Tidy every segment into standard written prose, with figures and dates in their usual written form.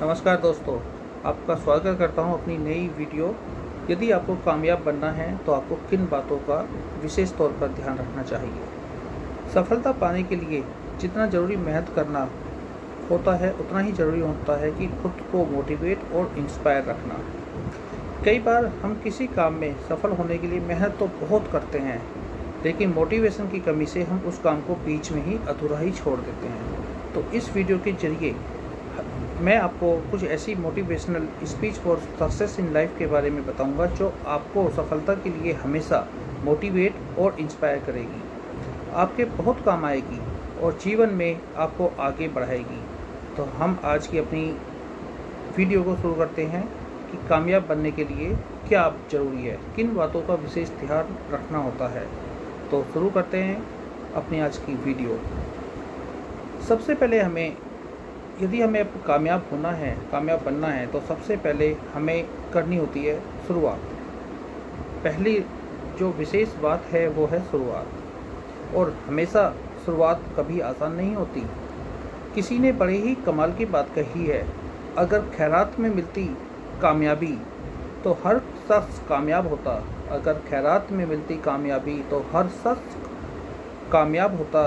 नमस्कार दोस्तों, आपका स्वागत करता हूं अपनी नई वीडियो। यदि आपको कामयाब बनना है तो आपको किन बातों का विशेष तौर पर ध्यान रखना चाहिए। सफलता पाने के लिए जितना ज़रूरी मेहनत करना होता है उतना ही ज़रूरी होता है कि खुद को मोटिवेट और इंस्पायर रखना। कई बार हम किसी काम में सफल होने के लिए मेहनत तो बहुत करते हैं, लेकिन मोटिवेशन की कमी से हम उस काम को बीच में ही अधूरा ही छोड़ देते हैं। तो इस वीडियो के जरिए मैं आपको कुछ ऐसी motivational speech for success in life के बारे में बताऊंगा जो आपको सफलता के लिए हमेशा मोटिवेट और इंस्पायर करेगी, आपके बहुत काम आएगी और जीवन में आपको आगे बढ़ाएगी। तो हम आज की अपनी वीडियो को शुरू करते हैं कि कामयाब बनने के लिए क्या ज़रूरी है, किन बातों का विशेष ध्यान रखना होता है। तो शुरू करते हैं अपनी आज की वीडियो। सबसे पहले यदि हमें कामयाब होना है, कामयाब बनना है, तो सबसे पहले हमें करनी होती है शुरुआत। पहली जो विशेष बात है वो है शुरुआत, और हमेशा शुरुआत कभी आसान नहीं होती। किसी ने बड़े ही कमाल की बात कही है, अगर खैरात में मिलती कामयाबी तो हर शख्स कामयाब होता, अगर खैरात में मिलती कामयाबी तो हर शख्स कामयाब होता,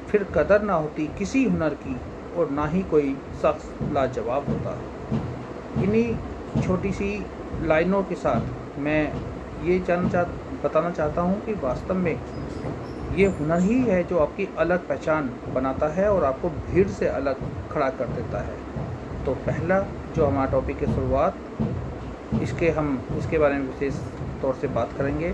फिर कदर ना होती किसी हुनर की और ना ही कोई शख्स लाजवाब होता। इन्हीं छोटी सी लाइनों के साथ मैं ये बताना चाहता हूँ कि वास्तव में ये हुनर ही है जो आपकी अलग पहचान बनाता है और आपको भीड़ से अलग खड़ा कर देता है। तो पहला जो हमारा टॉपिक है शुरुआत, इसके बारे में विशेष तौर से बात करेंगे।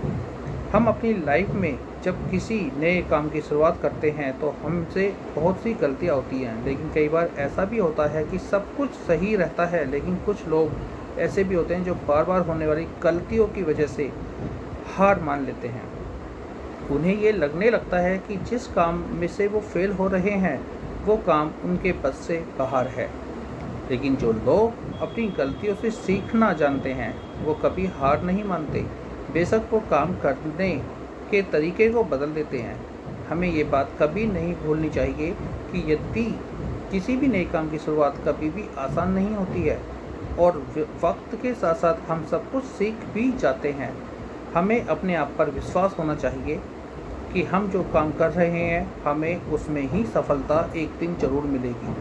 हम अपनी लाइफ में जब किसी नए काम की शुरुआत करते हैं तो हमसे बहुत सी गलतियां होती हैं, लेकिन कई बार ऐसा भी होता है कि सब कुछ सही रहता है, लेकिन कुछ लोग ऐसे भी होते हैं जो बार बार होने वाली गलतियों की वजह से हार मान लेते हैं। उन्हें ये लगने लगता है कि जिस काम में से वो फेल हो रहे हैं वो काम उनके बस से बाहर है, लेकिन जो लोग अपनी गलतियों से सीखना जानते हैं वो कभी हार नहीं मानते, बेशक वो काम करने के तरीके को बदल देते हैं। हमें ये बात कभी नहीं भूलनी चाहिए कि यदि किसी भी नए काम की शुरुआत कभी भी आसान नहीं होती है और वक्त के साथ साथ हम सब कुछ सीख भी जाते हैं। हमें अपने आप पर विश्वास होना चाहिए कि हम जो काम कर रहे हैं हमें उसमें ही सफलता एक दिन ज़रूर मिलेगी।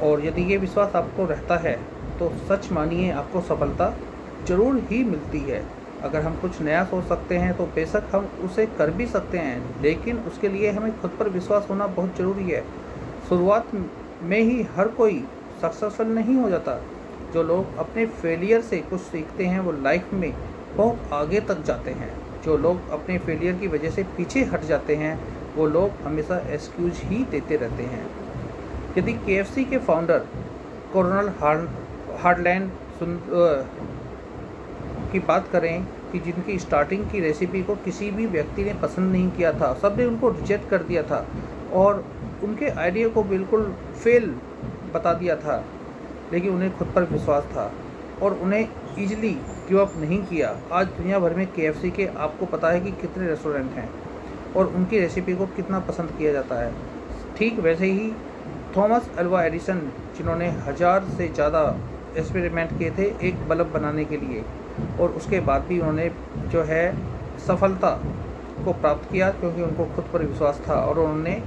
और यदि ये विश्वास आपको रहता है तो सच मानिए आपको सफलता ज़रूर ही मिलती है। अगर हम कुछ नया सोच सकते हैं तो बेशक हम उसे कर भी सकते हैं, लेकिन उसके लिए हमें खुद पर विश्वास होना बहुत ज़रूरी है। शुरुआत में ही हर कोई सक्सेसफुल नहीं हो जाता। जो लोग अपने फेलियर से कुछ सीखते हैं वो लाइफ में बहुत आगे तक जाते हैं। जो लोग अपने फेलियर की वजह से पीछे हट जाते हैं वो लोग हमेशा एक्सक्यूज ही देते रहते हैं। यदि KFC के फाउंडर कर्नल हार्डलैंड की बात करें कि जिनकी स्टार्टिंग की रेसिपी को किसी भी व्यक्ति ने पसंद नहीं किया था, सब ने उनको रिजेक्ट कर दिया था और उनके आइडिया को बिल्कुल फेल बता दिया था, लेकिन उन्हें खुद पर विश्वास था और उन्हें ईजिली गिव अप नहीं किया। आज दुनिया भर में KFC के आपको पता है कि कितने रेस्टोरेंट हैं और उनकी रेसिपी को कितना पसंद किया जाता है। ठीक वैसे ही थॉमस अल्वा एडिसन, जिन्होंने 1000 से ज़्यादा एक्सपेरिमेंट किए थे एक बल्ब बनाने के लिए, और उसके बाद भी उन्होंने जो है सफलता को प्राप्त किया क्योंकि उनको खुद पर विश्वास था और उन्होंने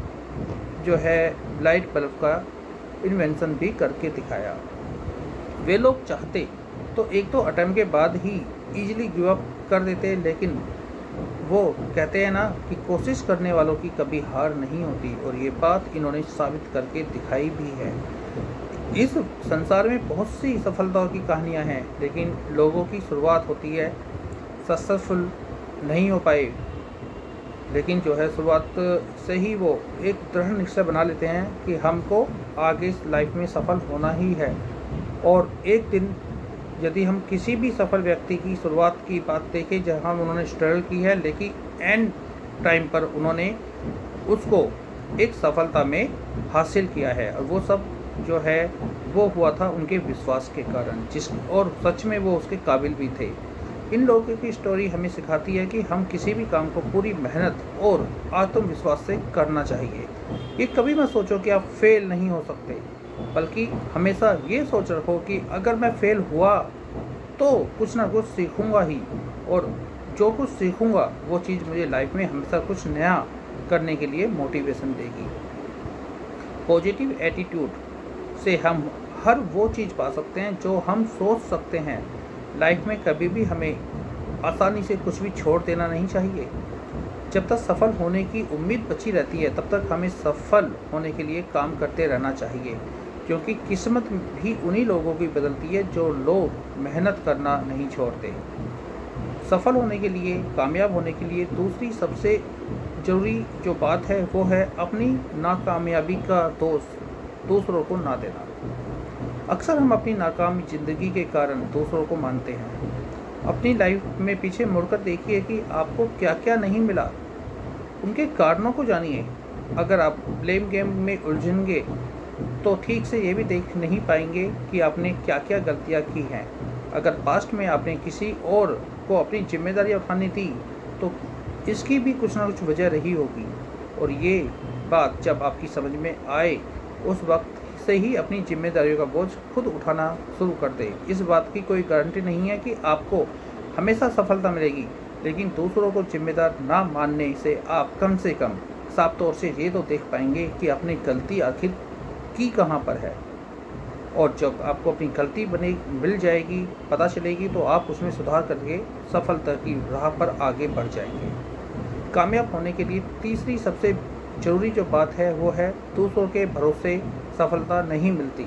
जो है लाइट बल्ब का इन्वेंशन भी करके दिखाया। वे लोग चाहते तो एक दो अटेम्प्ट के बाद ही ईजिली गिव अप कर देते, लेकिन वो कहते हैं ना कि कोशिश करने वालों की कभी हार नहीं होती, और ये बात इन्होंने साबित करके दिखाई भी है। इस संसार में बहुत सी सफलताओं की कहानियां हैं, लेकिन लोगों की शुरुआत होती है, सक्सेसफुल नहीं हो पाए, लेकिन जो है शुरुआत से ही वो एक दृढ़ निश्चय बना लेते हैं कि हमको आगे लाइफ में सफल होना ही है। और एक दिन यदि हम किसी भी सफल व्यक्ति की शुरुआत की बात देखें जहां उन्होंने स्ट्रगल की है, लेकिन एंड टाइम पर उन्होंने उसको एक सफलता में हासिल किया है, और वो सब जो है वो हुआ था उनके विश्वास के कारण, और सच में वो उसके काबिल भी थे। इन लोगों की स्टोरी हमें सिखाती है कि हम किसी भी काम को पूरी मेहनत और आत्मविश्वास से करना चाहिए। ये कभी मत सोचो कि आप फेल नहीं हो सकते। बल्कि हमेशा ये सोच रखो कि अगर मैं फेल हुआ तो कुछ ना कुछ सीखूंगा ही, और जो कुछ सीखूंगा वो चीज़ मुझे लाइफ में हमेशा कुछ नया करने के लिए मोटिवेशन देगी। पॉजिटिव एटीट्यूड से हम हर वो चीज़ पा सकते हैं जो हम सोच सकते हैं। लाइफ में कभी भी हमें आसानी से कुछ भी छोड़ देना नहीं चाहिए। जब तक सफल होने की उम्मीद बची रहती है तब तक हमें सफल होने के लिए काम करते रहना चाहिए, क्योंकि किस्मत भी उन्हीं लोगों की बदलती है जो लोग मेहनत करना नहीं छोड़ते। सफल होने के लिए, कामयाब होने के लिए दूसरी सबसे ज़रूरी जो बात है वो है अपनी नाकामयाबी का दोष दूसरों को ना देना। अक्सर हम अपनी नाकामी ज़िंदगी के कारण दूसरों को मानते हैं। अपनी लाइफ में पीछे मुड़कर देखिए कि आपको क्या क्या नहीं मिला, उनके कारणों को जानिए। अगर आप ब्लेम गेम में उलझेंगे तो ठीक से ये भी देख नहीं पाएंगे कि आपने क्या क्या गलतियाँ की हैं। अगर पास्ट में आपने किसी और को अपनी जिम्मेदारी उठानी थी तो इसकी भी कुछ ना कुछ वजह रही होगी, और ये बात जब आपकी समझ में आए उस वक्त से ही अपनी जिम्मेदारियों का बोझ खुद उठाना शुरू कर दे। इस बात की कोई गारंटी नहीं है कि आपको हमेशा सफलता मिलेगी, लेकिन दूसरों को जिम्मेदार ना मानने से आप कम से कम साफ तौर से ये तो देख पाएंगे कि अपनी गलती आखिर की कहाँ पर है। और जब आपको अपनी गलती मिल जाएगी, पता चलेगी, तो आप उसमें सुधार करके सफलता की राह पर आगे बढ़ जाएंगे। कामयाब होने के लिए तीसरी सबसे ज़रूरी जो बात है वो है दूसरों के भरोसे सफलता नहीं मिलती।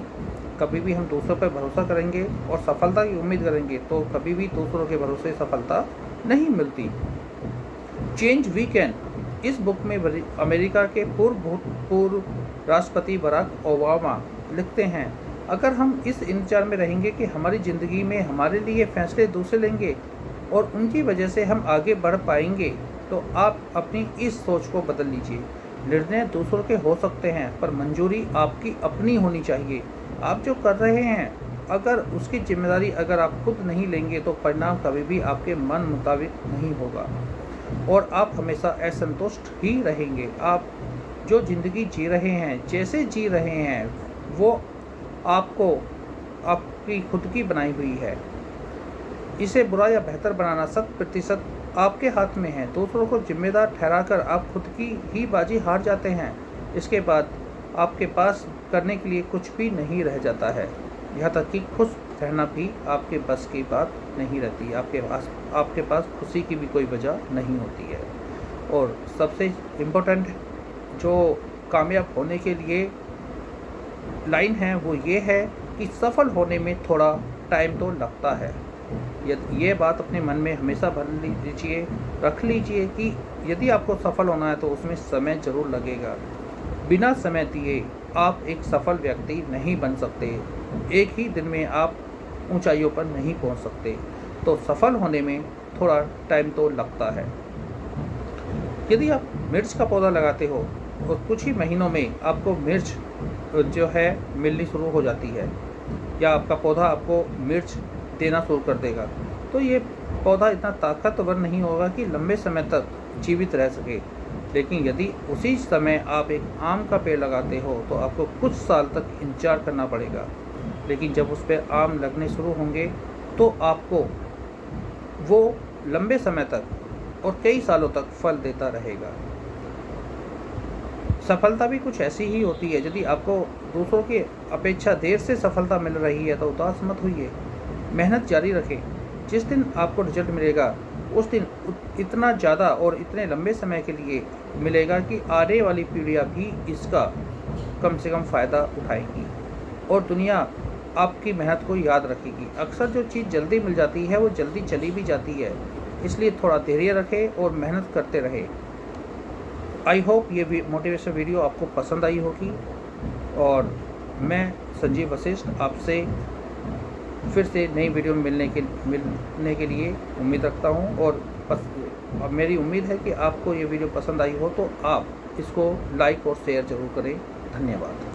कभी भी हम दूसरों पर भरोसा करेंगे और सफलता की उम्मीद करेंगे तो कभी भी दूसरों के भरोसे सफलता नहीं मिलती। चेंज वी कैन, इस बुक में अमेरिका के पूर्व राष्ट्रपति बराक ओबामा लिखते हैं, अगर हम इस इंतजार में रहेंगे कि हमारी ज़िंदगी में हमारे लिए फैसले दूसरे लेंगे और उनकी वजह से हम आगे बढ़ पाएंगे, तो आप अपनी इस सोच को बदल लीजिए। निर्णय दूसरों के हो सकते हैं पर मंजूरी आपकी अपनी होनी चाहिए। आप जो कर रहे हैं अगर उसकी जिम्मेदारी अगर आप खुद नहीं लेंगे तो परिणाम कभी भी आपके मन मुताबिक नहीं होगा और आप हमेशा असंतुष्ट ही रहेंगे। आप जो ज़िंदगी जी रहे हैं, जैसे जी रहे हैं, वो आपको आपकी खुद की बनाई हुई है। इसे बुरा या बेहतर बनाना 100% आपके हाथ में है। दूसरों को जिम्मेदार ठहराकर आप खुद की ही बाजी हार जाते हैं। इसके बाद आपके पास करने के लिए कुछ भी नहीं रह जाता है। यहाँ तक कि खुश रहना भी आपके बस की बात नहीं रहती। आपके पास खुशी की भी कोई वजह नहीं होती है। और सबसे इम्पोर्टेंट जो कामयाब होने के लिए लाइन है वो ये है कि सफल होने में थोड़ा टाइम तो लगता है। ये बात अपने मन में हमेशा भर लीजिए, रख लीजिए कि यदि आपको सफल होना है तो उसमें समय ज़रूर लगेगा। बिना समय दिए आप एक सफल व्यक्ति नहीं बन सकते। एक ही दिन में आप ऊंचाइयों पर नहीं पहुंच सकते। तो सफल होने में थोड़ा टाइम तो लगता है। यदि आप मिर्च का पौधा लगाते हो तो कुछ ही महीनों में आपको मिर्च जो है मिलनी शुरू हो जाती है, या आपका पौधा आपको मिर्च देना शुरू कर देगा। तो ये पौधा इतना ताकतवर नहीं होगा कि लंबे समय तक जीवित रह सके। लेकिन यदि उसी समय आप एक आम का पेड़ लगाते हो तो आपको कुछ साल तक इंतजार करना पड़ेगा, लेकिन जब उस पर आम लगने शुरू होंगे तो आपको वो लंबे समय तक और कई सालों तक फल देता रहेगा। सफलता भी कुछ ऐसी ही होती है। यदि आपको दूसरों की अपेक्षा देर से सफलता मिल रही है तो उदास मत होइए, मेहनत जारी रखें। जिस दिन आपको रिजल्ट मिलेगा उस दिन इतना ज़्यादा और इतने लंबे समय के लिए मिलेगा कि आने वाली पीढ़ियाँ भी इसका कम से कम फ़ायदा उठाएंगी और दुनिया आपकी मेहनत को याद रखेगी। अक्सर जो चीज़ जल्दी मिल जाती है वो जल्दी चली भी जाती है, इसलिए थोड़ा धैर्य रखें और मेहनत करते रहें। आई होप ये मोटिवेशन वीडियो आपको पसंद आई होगी और मैं संजीव वशिष्ठ आपसे फिर से नई वीडियो में मिलने के लिए उम्मीद रखता हूं। और मेरी उम्मीद है कि आपको ये वीडियो पसंद आई हो तो आप इसको लाइक और शेयर ज़रूर करें। धन्यवाद।